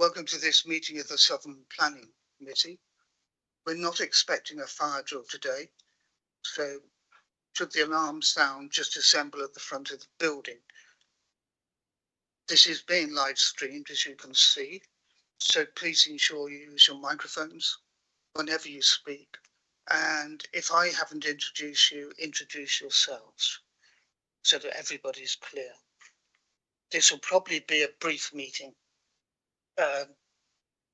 Welcome to this meeting of the Southern Planning Committee. We're not expecting a fire drill today, so should the alarm sound, just assemble at the front of the building. This is being live streamed, as you can see, so please ensure you use your microphones whenever you speak. And if I haven't introduced you, introduce yourselves so that everybody's clear. This will probably be a brief meeting.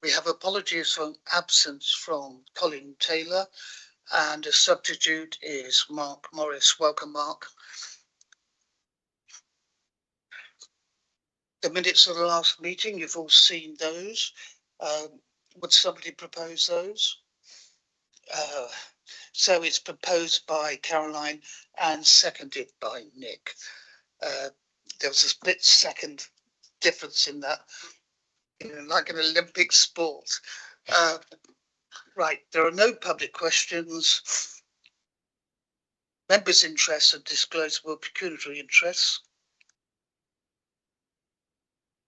We have apologies for absence from Colin Taylor, and a substitute is Mark Morris. Welcome, Mark. The minutes of the last meeting, you've all seen those. Would somebody propose those? So it's proposed by Caroline and seconded by Nick. There was a split second difference in that, like an Olympic sport. Right, there are no public questions. Members' interests and disclosable pecuniary interests.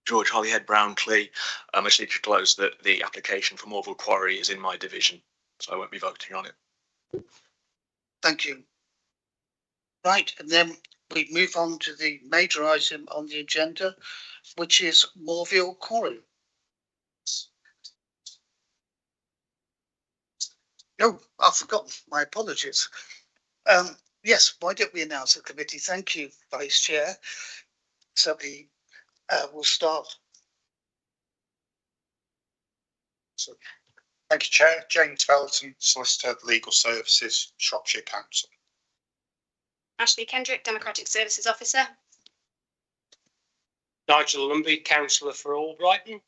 George Holyhead Brownlee, I should disclose that the application for Morville Quarry is in my division, so I won't be voting on it. Thank you. Right, and then we move on to the major item on the agenda, which is Morville Quarry. Oh, I've forgotten. My apologies. Yes, why don't we announce the committee? Thank you, Vice Chair. Somebody will start. So, thank you, Chair. James Felton, Solicitor, Legal Services, Shropshire Council. Ashley Kendrick, Democratic Services Officer. Nigel Lumby, Councillor for Albrighton.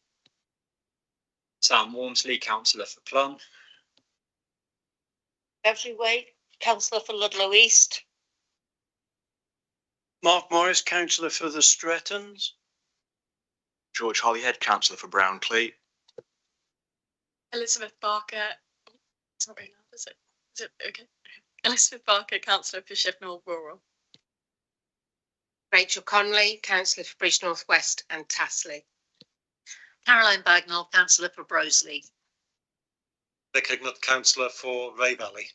Sam Walmsley, Councillor for Plum. Beverly Wade, Councillor for Ludlow East. Mark Morris, Councillor for the Strettons. George Holyhead, Councillor for Brownlee. Elizabeth Barker. It's not very loud, is it? Is it okay? Elizabeth Barker, Councillor for Sheffield Rural. Rachel Conley, Councillor for Bridge North West and Tassley. Caroline Bagnall, Councillor for Broseley. Nick Ignat, Councillor for Ray Valley.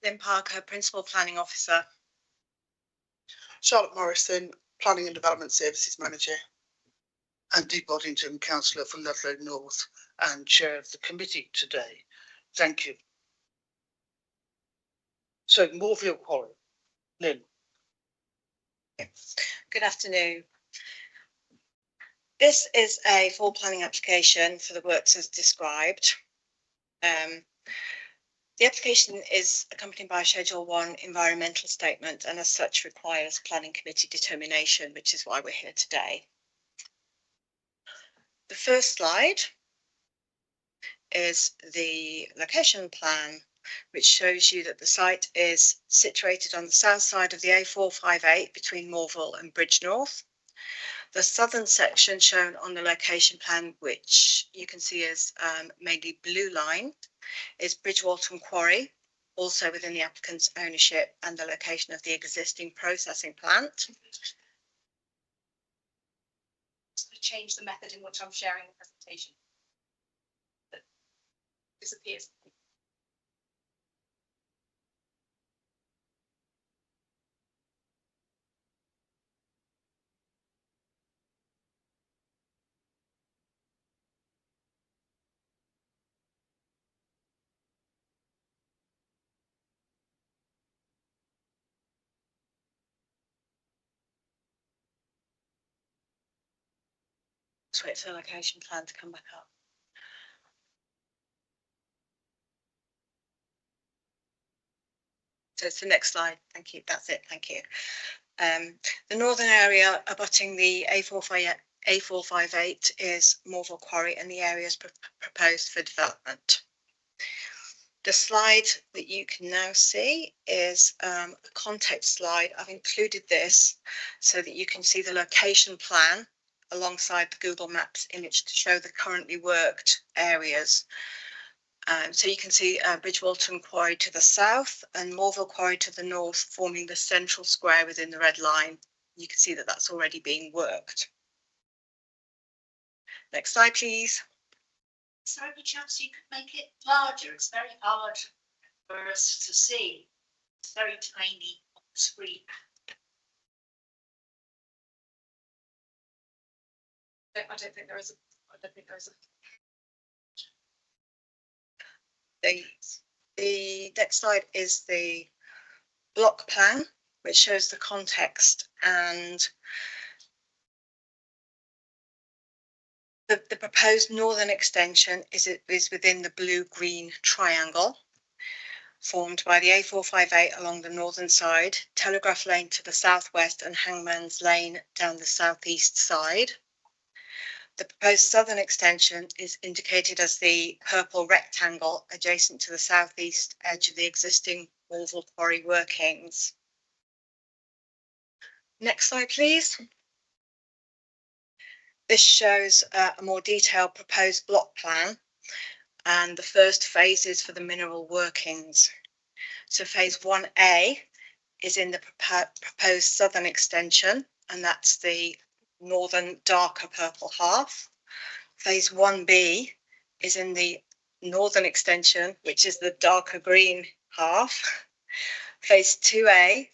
Lynn Parker, Principal Planning Officer. Charlotte Morrison, Planning and Development Services Manager. Andy Boddington, Councillor for Ludlow North and Chair of the committee today. Thank you. So, Morville Quarry. Lynn. Good afternoon. This is a full planning application for the works as described. The application is accompanied by a Schedule 1 environmental statement and as such requires planning committee determination, which is why we're here today. The first slide is the location plan, which shows you that the site is situated on the south side of the A458 between Morville and Bridge North. The southern section shown on the location plan, which you can see as mainly blue line, is Bridgewalton Quarry, also within the applicant's ownership and the location of the existing processing plant. To change the method in which I'm sharing the presentation. That disappears. Let's wait for the location plan to come back up. So it's the next slide. Thank you. That's it. Thank you. The northern area abutting the A458 is Morville Quarry and the area is proposed for development. The slide that you can now see is a context slide. I've included this so that you can see the location plan alongside the Google Maps image to show the currently worked areas. So you can see Bridgewalton Quarry to the south and Morville Quarry to the north, forming the central square within the red line. You can see that that's already being worked. Next slide, please. Is there any chance you could make it larger? It's very hard for us to see. It's very tiny on the screen. I don't think there is a. The next slide is the block plan, which shows the context and the proposed northern extension is within the blue-green triangle formed by the A458 along the northern side, Telegraph Lane to the southwest and Hangman's Lane down the southeast side. The proposed southern extension is indicated as the purple rectangle adjacent to the southeast edge of the existing Morville Quarry workings. Next slide, please. This shows a more detailed proposed block plan and the first phases for the mineral workings. So phase 1A is in the proposed southern extension, and that's the northern darker purple half. Phase 1B is in the northern extension, which is the darker green half. Phase 2A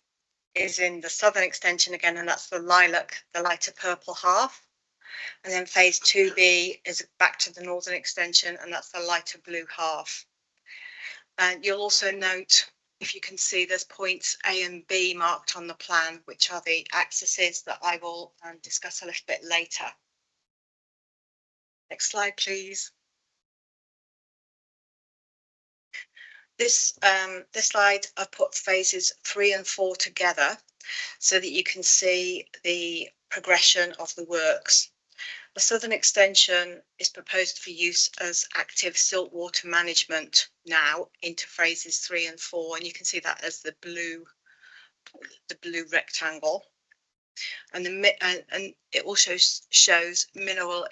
is in the southern extension again, and that's the lilac, the lighter purple half. And then phase 2B is back to the northern extension, and that's the lighter blue half. And you'll also note, if you can see, there's points A and B marked on the plan, which are the axes that I will discuss a little bit later. Next slide, please. This slide, I've put phases 3 and 4 together so that you can see the progression of the works. The southern extension is proposed for use as active siltwater management now into phases 3 and 4, and you can see that as the blue rectangle. And it also shows mineral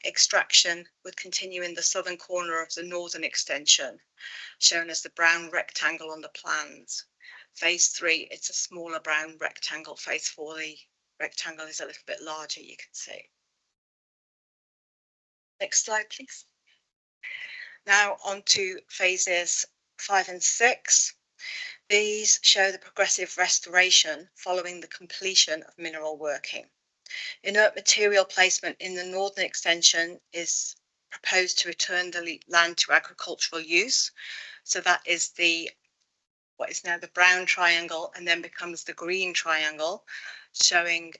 extraction would continue in the southern corner of the northern extension, shown as the brown rectangle on the plans. Phase 3, it's a smaller brown rectangle. Phase 4, the rectangle is a little bit larger, you can see. Next slide, please. Now on to phases 5 and 6. These show the progressive restoration following the completion of mineral working. Inert material placement in the northern extension is proposed to return the land to agricultural use. So that is what is now the brown triangle and then becomes the green triangle, showing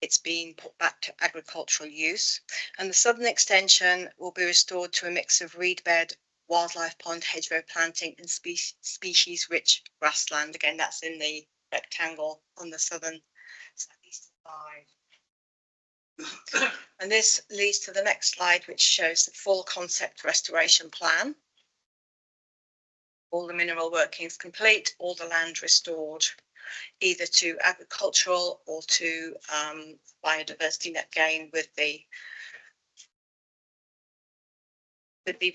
it's being put back to agricultural use. And the southern extension will be restored to a mix of reed bed, wildlife pond, hedgerow planting and species rich grassland. Again, that's in the rectangle on the southern southeast side. And this leads to the next slide, which shows the full concept restoration plan. All the mineral workings complete, all the land restored, either to agricultural or to biodiversity net gain with the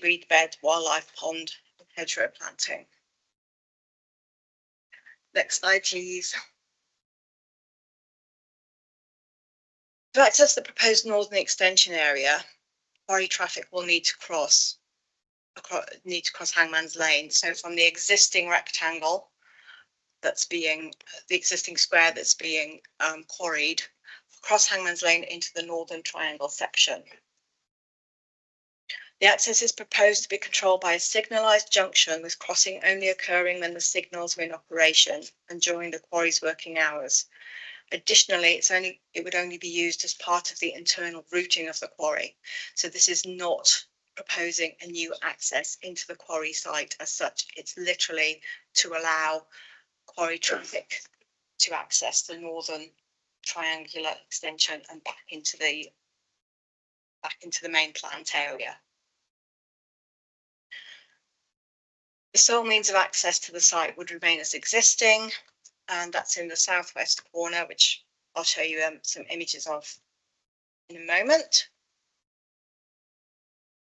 reed bed, wildlife pond, and hedgerow planting. Next slide, please. To access the proposed northern extension area, quarry traffic will need to cross Hangman's Lane. So from the existing rectangle, that's being the existing square that's being quarried, across Hangman's Lane into the northern triangle section. The access is proposed to be controlled by a signalised junction, with crossing only occurring when the signals are in operation and during the quarry's working hours. Additionally, it would only be used as part of the internal routing of the quarry. So this is not proposing a new access into the quarry site as such. It's literally to allow quarry traffic to access the northern triangular extension and back into the main plant area. The sole means of access to the site would remain as existing, and that's in the southwest corner, which I'll show you some images of in a moment.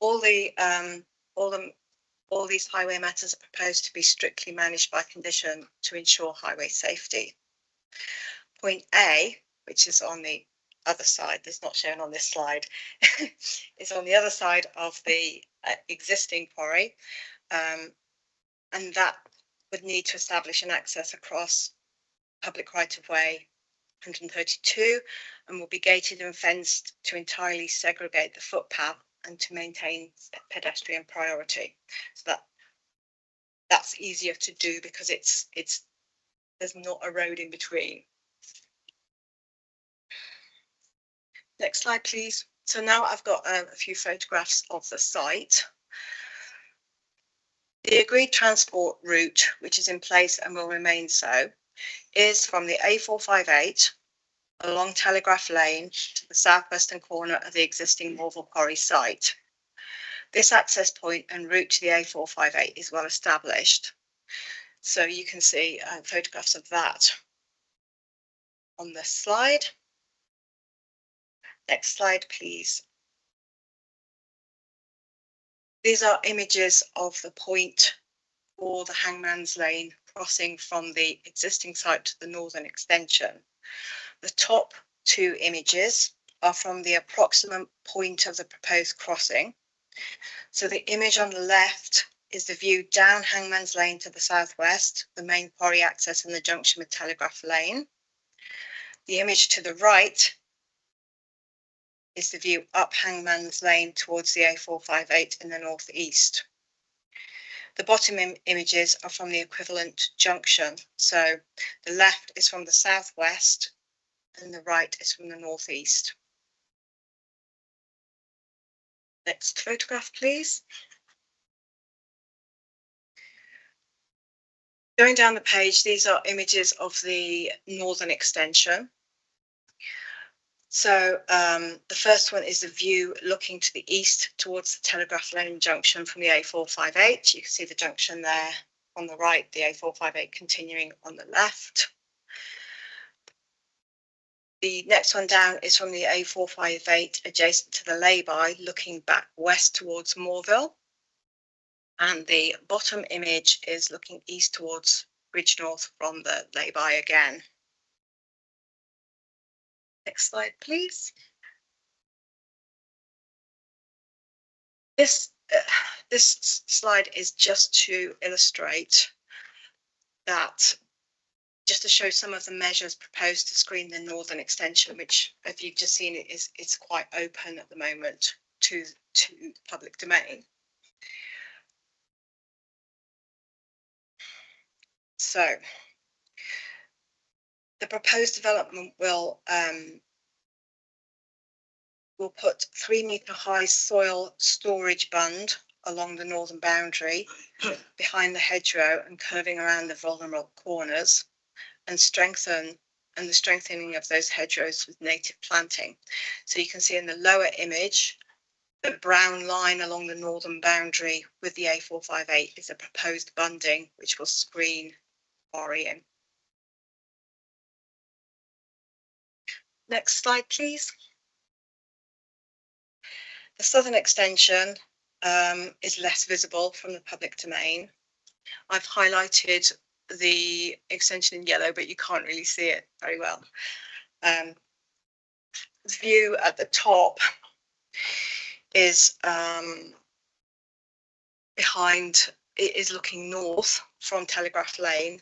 All these highway matters are proposed to be strictly managed by condition to ensure highway safety. Point A, which is on the other side. It's not shown on this slide. It's on the other side of the existing quarry, and that would need to establish an access across public right of way 132 and will be gated and fenced to entirely segregate the footpath and to maintain pedestrian priority. So that's easier to do because there's not a road in between. Next slide, please. So now I've got a few photographs of the site. The agreed transport route, which is in place and will remain so, is from the A458 along Telegraph Lane to the southwestern corner of the existing Morville Quarry site. This access point and route to the A458 is well established. So you can see photographs of that on this slide. Next slide, please. These are images of the point for the Hangman's Lane crossing from the existing site to the northern extension. The top two images are from the approximate point of the proposed crossing. So the image on the left is the view down Hangman's Lane to the southwest, the main quarry access and the junction with Telegraph Lane. The image to the right is the view up Hangman's Lane towards the A458 in the northeast. The bottom images are from the equivalent junction. So the left is from the southwest and the right is from the northeast. Next photograph, please. Going down the page, these are images of the northern extension. So the first one is the view looking to the east towards the Telegraph Lane junction from the A458. You can see the junction there on the right, the A458 continuing on the left. The next one down is from the A458 adjacent to the lay-by, looking back west towards Morville. And the bottom image is looking east towards Bridgnorth from the lay-by again. Next slide, please. This slide is just to illustrate that, just to show some of the measures proposed to screen the northern extension, which, if you've just seen it, it's quite open at the moment to the public domain. So the proposed development will put 3-metre high soil storage bund along the northern boundary behind the hedgerow and curving around the vulnerable corners, and the strengthening of those hedgerows with native planting. So you can see in the lower image, the brown line along the northern boundary with the A458 is a proposed bunding which will screen quarrying. Next slide, please. The southern extension is less visible from the public domain. I've highlighted the extension in yellow, but you can't really see it very well. The view at the top is looking north from Telegraph Lane,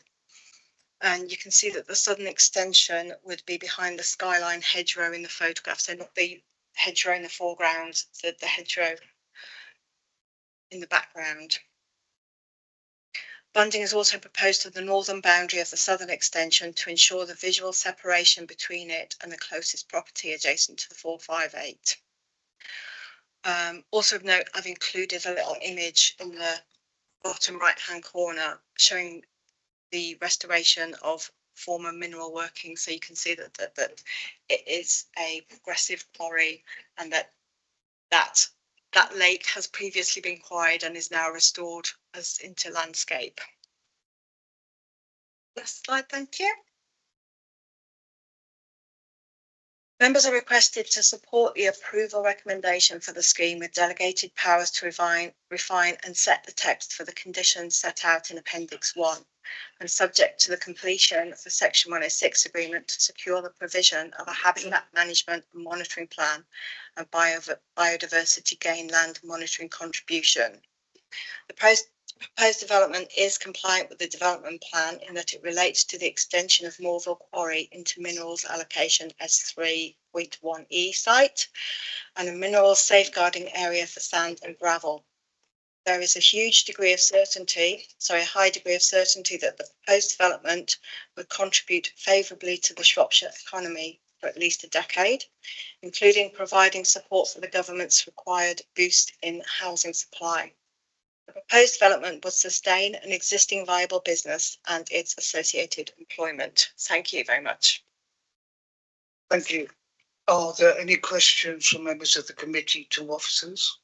and you can see that the southern extension would be behind the skyline hedgerow in the photograph, so not the hedgerow in the foreground, the hedgerow in the background. Bunding is also proposed to the northern boundary of the southern extension to ensure the visual separation between it and the closest property adjacent to the 458. Also of note, I've included a little image in the bottom right-hand corner showing the restoration of former mineral workings, so you can see that it is a progressive quarry, and that lake has previously been quarried and is now restored as into landscape. Last slide, thank you. Members are requested to support the approval recommendation for the scheme with delegated powers to refine and set the text for the conditions set out in Appendix 1 and subject to the completion of the Section 106 agreement to secure the provision of a habitat management and monitoring plan and biodiversity gain land monitoring contribution. The proposed development is compliant with the development plan in that it relates to the extension of Morville Quarry into minerals allocation S3.1E site and a minerals safeguarding area for sand and gravel. There is a high degree of certainty that the proposed development would contribute favourably to the Shropshire economy for at least a decade, including providing support for the government's required boost in housing supply. The proposed development would sustain an existing viable business and its associated employment. Thank you very much. Thank you. Are there any questions from members of the committee to officers?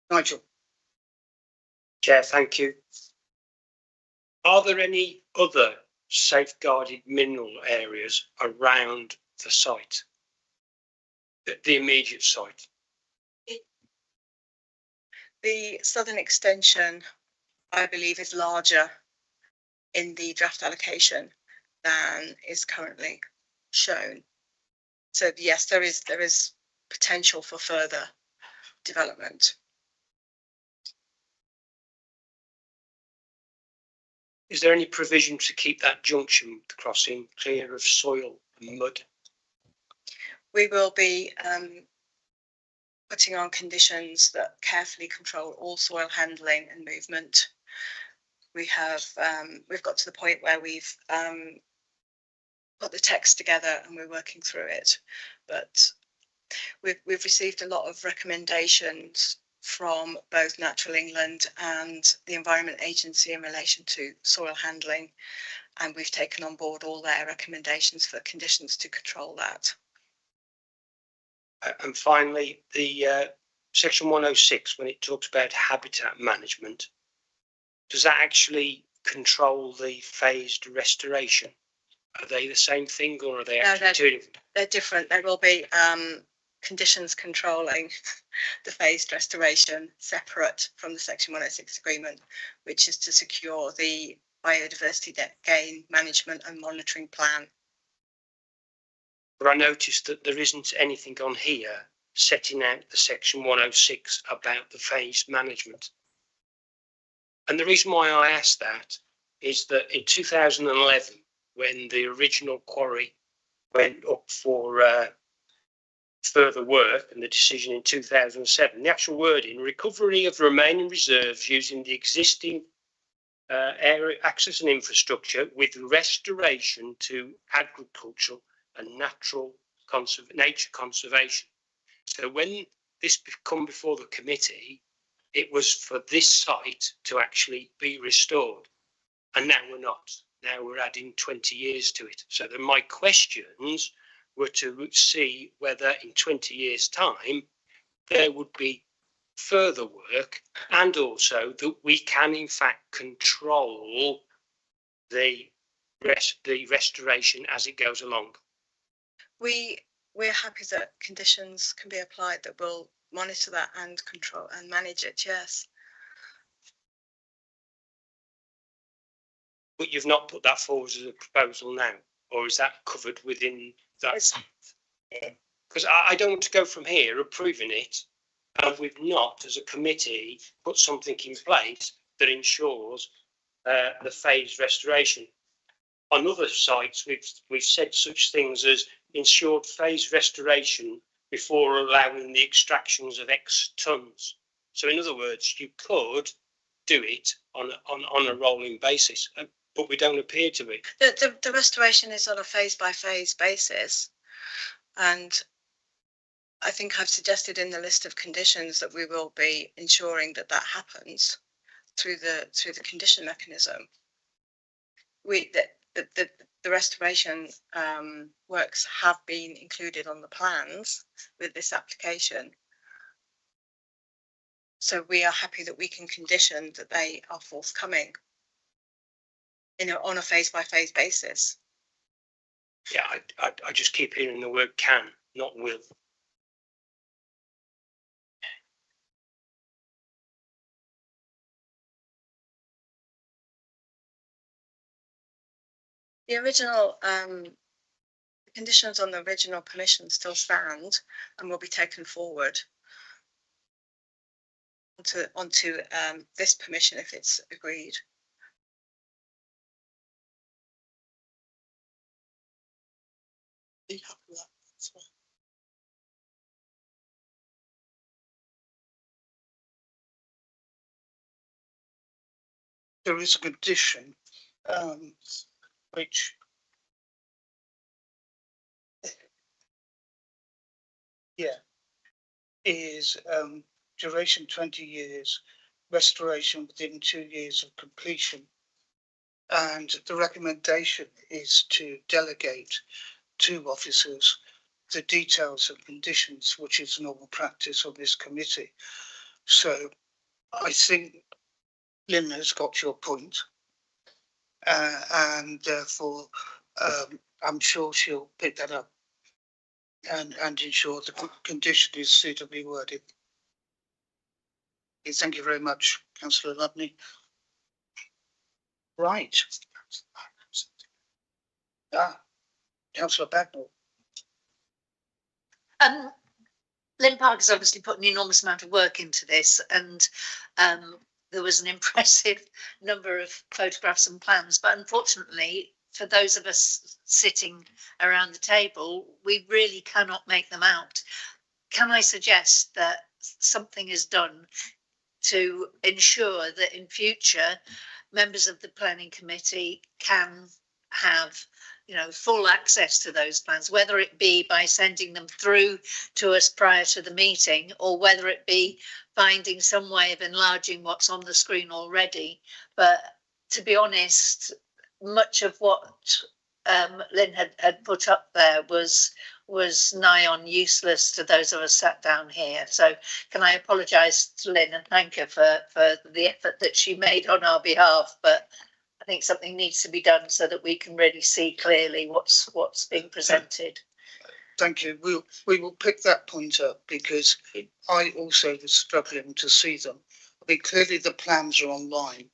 Nigel. Chair, thank you. Are there any other safeguarded mineral areas around the site, the immediate site? The southern extension, I believe, is larger in the draft allocation than is currently shown. So yes, there is potential for further development. Is there any provision to keep that junction crossing clear of soil and mud? We will be putting on conditions that carefully control all soil handling and movement. We've got to the point where we've put the text together and we're working through it, but we've received a lot of recommendations from both Natural England and the Environment Agency in relation to soil handling, and we've taken on board all their recommendations for conditions to control that. And finally, the Section 106, when it talks about habitat management, does that actually control the phased restoration? Are they the same thing, or are they actually two different? They're different. There will be conditions controlling the phased restoration separate from the Section 106 agreement, which is to secure the biodiversity gain management and monitoring plan. But I noticed that there isn't anything on here setting out the Section 106 about the phased management. And the reason why I asked that is that in 2011, when the original quarry went up for further work and the decision in 2007, the actual wording, recovery of remaining reserves using the existing area access and infrastructure with restoration to agricultural and nature conservation. So when this come before the committee, it was for this site to actually be restored, and now we're not. Now we're adding 20 years to it. So then my questions were to see whether in 20 years' time there would be further work, and also that we can in fact control the restoration as it goes along. We're happy that conditions can be applied that will monitor that and control and manage it. Yes. But you've not put that forward as a proposal now, or is that covered within that? Because I don't want to go from here approving it, and we've not, as a committee, put something in place that ensures the phased restoration. On other sites, we've said such things as ensured phased restoration before allowing the extractions of X tons. So in other words, you could do it on a rolling basis, but we don't appear to be. The restoration is on a phase by phase basis, and I think I've suggested in the list of conditions that we will be ensuring that happens through the condition mechanism. The restoration works have been included on the plans with this application. So we are happy that we can condition that they are forthcoming on a phase by phase basis. Yeah, I just keep hearing the word can, not will. The original the conditions on the original permission still stand and will be taken forward onto this permission if it's agreed. Are you happy with that? That's fine. There is a condition, which is duration 20 years, restoration within 2 years of completion. And the recommendation is to delegate to officers the details and conditions, which is normal practice of this committee. So I think Lynn has got your point, and therefore I'm sure she'll pick that up and ensure the condition is suitably worded. Thank you very much, Councillor Lubney. Right. Councillor Bagnall. Lynn Park has obviously put an enormous amount of work into this, and there was an impressive number of photographs and plans, but unfortunately for those of us sitting around the table, we really cannot make them out. Can I suggest that something is done to ensure that in future members of the planning committee can have, you know, full access to those plans, whether it be by sending them through to us prior to the meeting, or whether it be finding some way of enlarging what's on the screen already. But to be honest, much of what Lynn had put up there was nigh on useless to those of us sat down here. So can I apologise to Lynn and thank her for the effort that she made on our behalf, but I think something needs to be done so that we can really see clearly what's being presented. Thank you. We will pick that point up, because I also was struggling to see them. I mean, clearly the plans are online,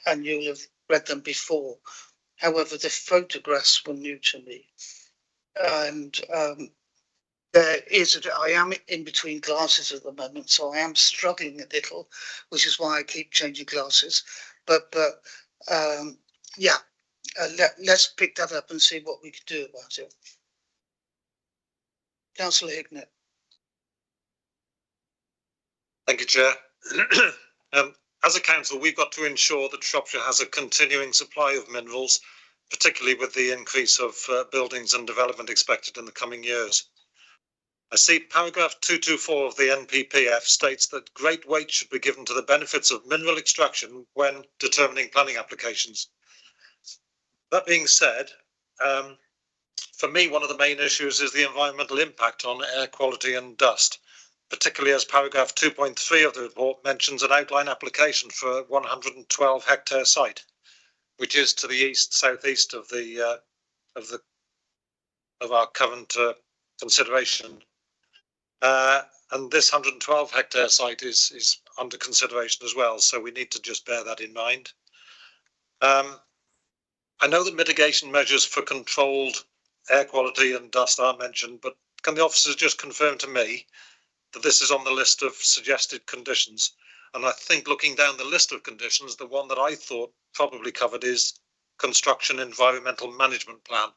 and you'll have read them before. However, the photographs were new to me, and I am in between glasses at the moment, so I am struggling a little, which is why I keep changing glasses. But let's pick that up and see what we can do about it. Councillor Hignett. Thank you, Chair. As a council, we've got to ensure that Shropshire has a continuing supply of minerals, particularly with the increase of buildings and development expected in the coming years. I see paragraph 224 of the NPPF states that great weight should be given to the benefits of mineral extraction when determining planning applications. That being said, for me, one of the main issues is the environmental impact on air quality and dust, particularly as paragraph 2.3 of the report mentions an outline application for a 112 hectare site, which is to the southeast of our current consideration. And this 112 hectare site is under consideration as well, so we need to just bear that in mind. I know that mitigation measures for controlled air quality and dust are mentioned, but can the officers just confirm to me that this is on the list of suggested conditions? And I think looking down the list of conditions, the one that I thought probably covered is construction environmental management plan.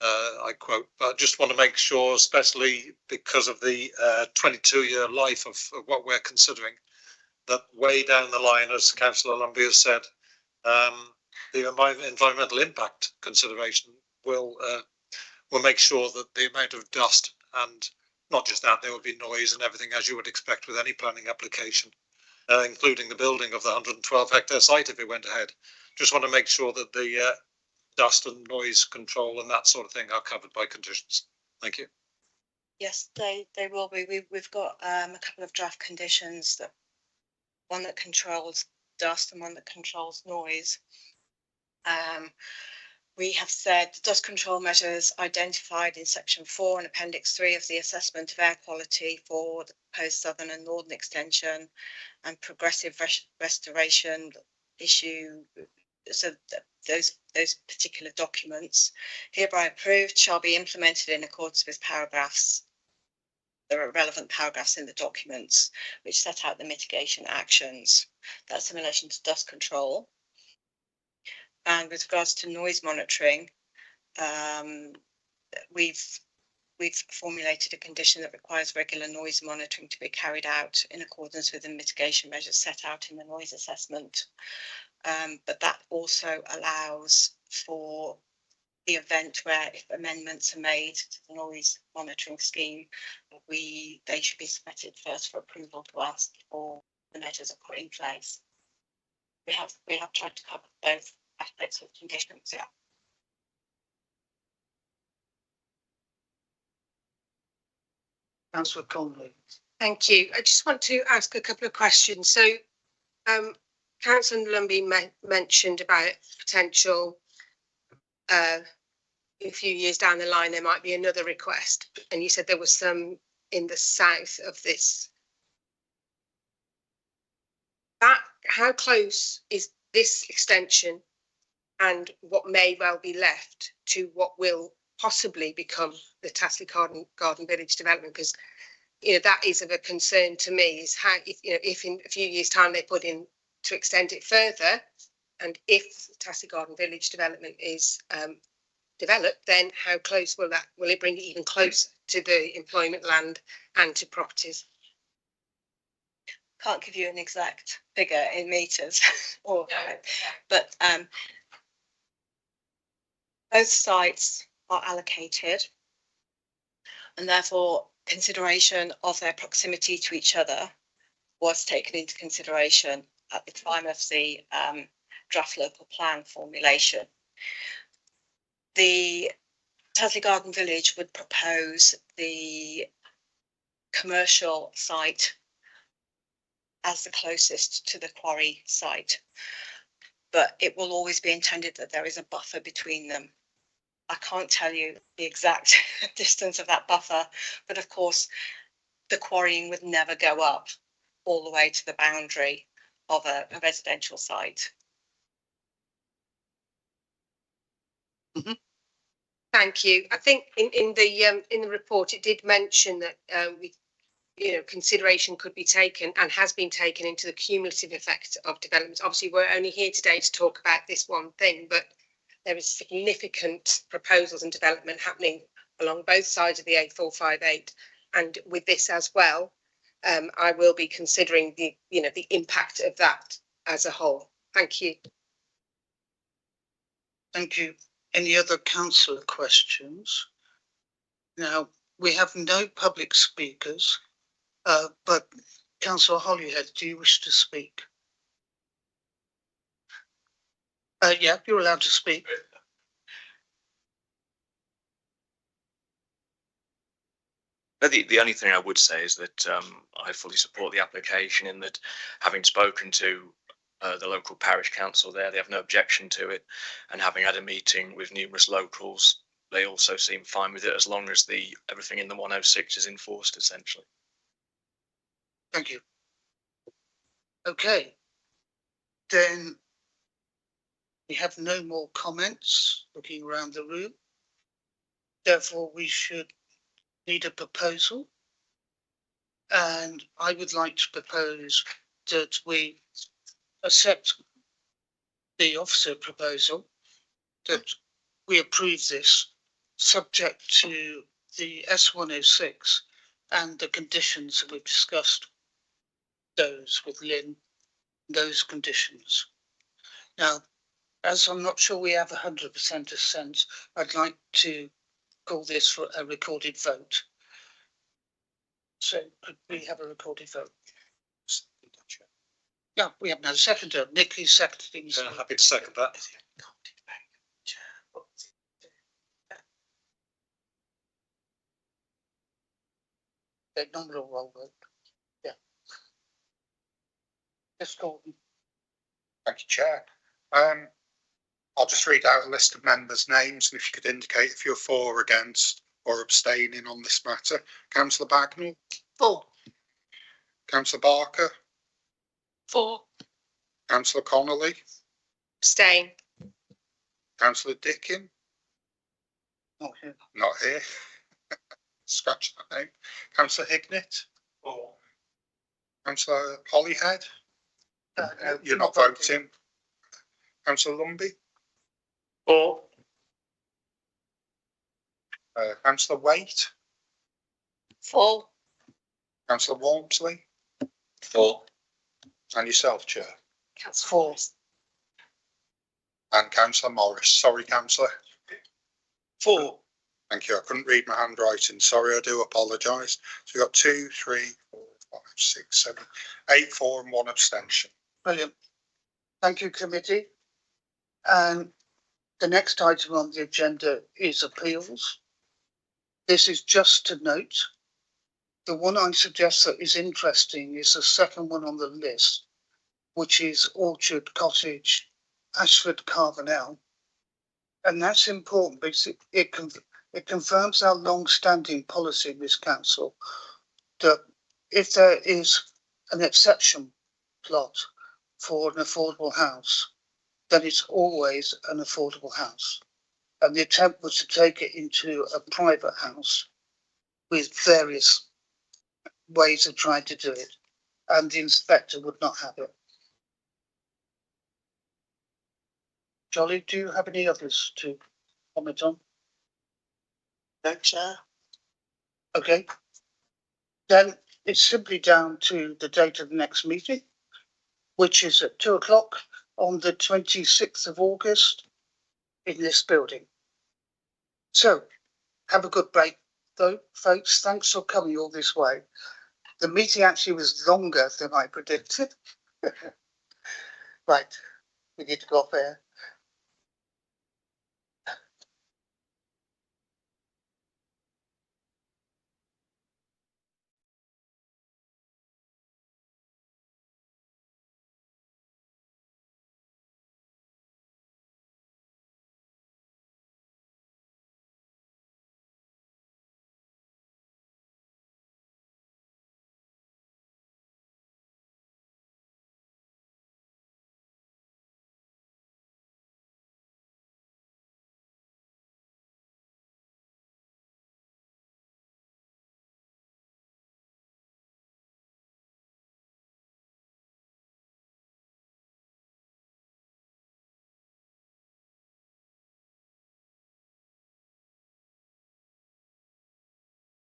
I quote, but I just want to make sure, especially because of the 22-year life of what we're considering, that way down the line, as Councillor Lumbie has said, the environmental impact consideration will make sure that the amount of dust, and not just that, there will be noise and everything as you would expect with any planning application, including the building of the 112 hectare site if it went ahead. Just want to make sure that the dust and noise control and that sort of thing are covered by conditions. Thank you. Yes, they will be. We've got a couple of draft conditions, that one that controls dust and one that controls noise. we have said the dust control measures identified in section 4 and appendix 3 of the assessment of air quality for the proposed southern and northern extension and progressive restoration issue. So those particular documents hereby approved shall be implemented in accordance with paragraphs. There are relevant paragraphs in the documents which set out the mitigation actions. That's in relation to dust control. And with regards to noise monitoring, we've formulated a condition that requires regular noise monitoring to be carried out in accordance with the mitigation measures set out in the noise assessment. But that also allows for the event where if amendments are made to the noise monitoring scheme, they should be submitted first for approval to us before the measures are put in place. We have tried to cover both aspects of conditions. Yeah. Councillor Conley. Thank you. I just want to ask a couple of questions. So, Councillor Lumby mentioned about potential, a few years down the line, there might be another request, and you said there was some in the south of this. How close is this extension and what may well be left to what will possibly become the Tasley Garden Village development? Because that is of a concern to me, is how if in a few years' time they put in to extend it further, and if Tasley Garden Village development is developed, then how close will it bring it even closer to the employment land and to properties? Can't give you an exact figure in meters, but both sites are allocated, and therefore consideration of their proximity to each other was taken into consideration at the time of the draft local plan formulation. The Tasley Garden Village would propose the commercial site as the closest to the quarry site, but it will always be intended that there is a buffer between them. I can't tell you the exact distance of that buffer, but of course the quarrying would never go up all the way to the boundary of a residential site. Mm-hmm. Thank you. I think in the report it did mention that consideration could be taken and has been taken into the cumulative effect of development. Obviously, we're only here today to talk about this one thing, but there is significant proposals and development happening along both sides of the A458, and with this as well, I will be considering the impact of that as a whole. Thank you. Thank you. Any other councillor questions? Now, we have no public speakers, but Councillor Holyhead, do you wish to speak? Yeah, you're allowed to speak. The only thing I would say is that I fully support the application, in that, having spoken to the local parish council there, they have no objection to it, and having had a meeting with numerous locals, they also seem fine with it, as long as everything in the 106 is enforced, essentially. Thank you. Okay, then we have no more comments. Looking around the room, therefore we should need a proposal, and I would like to propose that we accept the officer proposal, that we approve this subject to the S106 and the conditions that we've discussed, those with Lynn, those conditions. Now, as I'm not sure we have 100% assent, I'd like to call this for a recorded vote. So could we have a recorded vote? Yeah, we have no seconder. Nick is seconding. Happy to second that. A nominal roll vote. Yeah. Yes, Gordon. Thank you, Chair. I'll just read out a list of members' names, and if you could indicate if you're for, against, or abstaining on this matter. Councillor Bagnall, For. Councillor Barker, For. Councillor Connolly, Abstain. Councillor Dickin, Not here. not here. Scratch that name. Councillor Hignett, For. Councillor Hollyhead, No, you're not voting. Councillor Lumby, For. Councillor Waite, For. Councillor Walmsley, For. and yourself, Chair, For. and Councillor Morris. Sorry, Councillor. For. Thank you. I couldn't read my handwriting. Sorry, I do apologise. So we've got 2, 3, 4, 5, 6, 7, 8 for and 1 abstention. Brilliant. Thank you, committee. And the next item on the agenda is appeals. This is just to note. The one I suggest that is interesting is the second one on the list, which is Orchard Cottage, Ashford Carvanel. And that's important because it confirms our long-standing policy in this council that if there is an exception plot for an affordable house, then it's always an affordable house. And the attempt was to take it into a private house with various ways of trying to do it, and the inspector would not have it. Jolly, do you have any others to comment on? No, Chair. Okay. Then it's simply down to the date of the next meeting, which is at 2 o'clock on the 26th of August in this building. So have a good break though, folks. Thanks for coming all this way. The meeting actually was longer than I predicted. Right, we need to go off air.